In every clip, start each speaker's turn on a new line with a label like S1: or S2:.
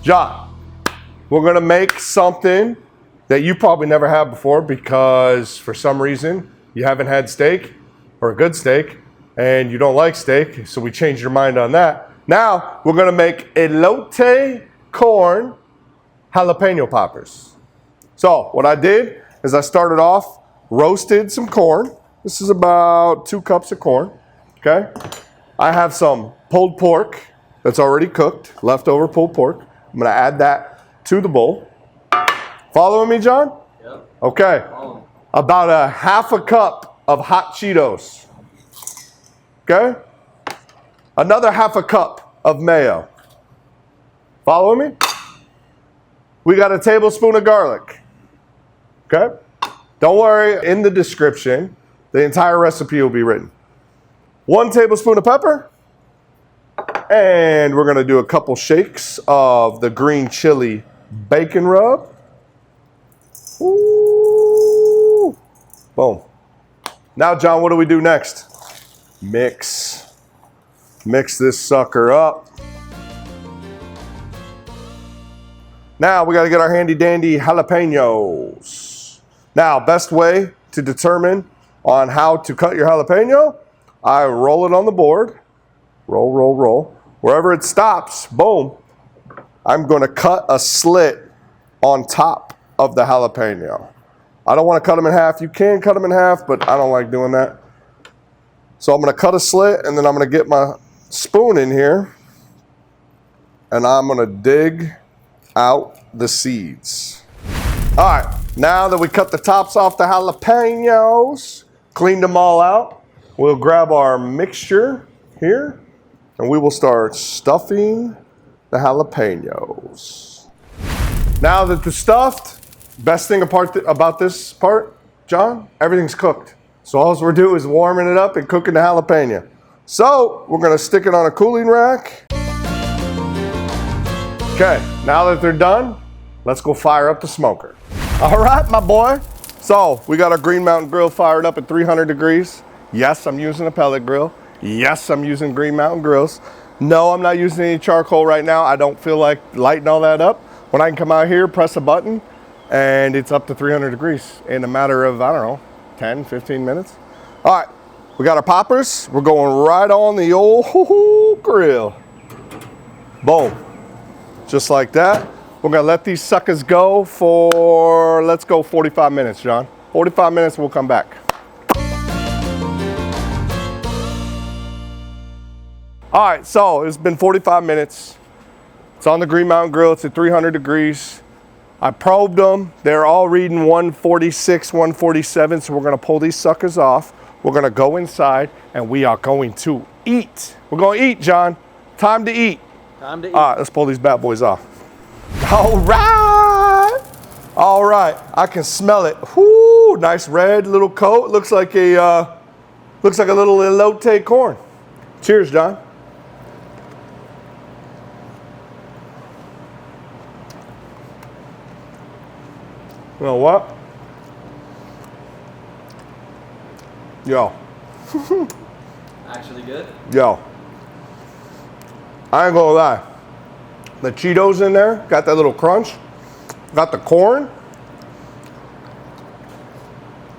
S1: John, we're gonna make something that you probably never had before because for some reason you haven't had steak or a good steak and you don't like steak, so we changed your mind on that. Now we're gonna make elote corn jalapeno poppers. So what I did is I started off, roasted some corn. This is about 2 cups of corn, okay? I have some pulled pork that's already cooked, leftover pulled pork. I'm gonna add that to the bowl. Following me, John?
S2: Yep.
S1: Okay. About a half a cup of hot Cheetos. Okay? Another half a cup of mayo. Following me? We got a tablespoon of garlic. Okay? Don't worry, in the description, the entire recipe will be written. 1 tablespoon of pepper. And we're gonna do a couple shakes of the green chili bacon rub. Ooh. Boom. Now, John, what do we do next? Mix this sucker up. Now we got to get our handy dandy jalapenos. Now, best way to determine on how to cut your jalapeno, I roll it on the board. Roll, roll, roll. Wherever it stops, boom, I'm going to cut a slit on top of the jalapeno. I don't want to cut them in half. You can cut them in half, but I don't like doing that. So I'm going to cut a slit, and then I'm going to get my spoon in here, and I'm going to dig out the seeds. All right, now that we cut the tops off the jalapenos, cleaned them all out, we'll grab our mixture here, and we will start stuffing the jalapenos. Now that they're stuffed, best thing about this part, John, everything's cooked. So all we're doing is warming it up and cooking the jalapeno. So we're gonna stick it on a cooling rack. Okay, now that they're done, let's go fire up the smoker. All right, my boy. So we got our Green Mountain grill fired up at 300 degrees. Yes, I'm using a pellet grill. Yes, I'm using Green Mountain grills. No, I'm not using any charcoal right now. I don't feel like lighting all that up. When I can come out here, press a button, and it's up to 300 degrees in a matter of, I don't know, 10, 15 minutes. All right, we got our poppers. We're going right on the old grill. Boom, just like that. We're gonna let these suckers go for, let's go 45 minutes, John. 45 minutes, we'll come back. All right, so it's been 45 minutes. It's on the Green Mountain Grill, it's at 300 degrees. I probed them, they're all reading 146, 147, so we're gonna pull these suckers off. We're gonna go inside and we are going to eat. We're gonna eat, John. Time to eat.
S2: Time to eat.
S1: All right, let's pull these bad boys off. All right. All right, I can smell it. Whoo, nice red little coat. Looks like a little elote corn. Cheers, John. You know what? Yo.
S2: Actually good?
S1: Yo. I ain't gonna lie. The Cheetos in there, got that little crunch. Got the corn.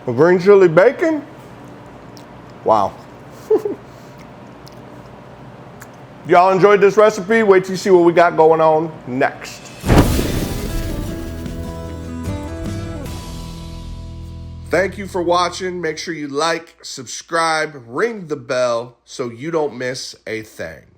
S1: The green chili bacon. Wow. Y'all enjoyed this recipe? Wait till you see what we got going on next. Thank you for watching. Make sure you like, subscribe, ring the bell so you don't miss a thing.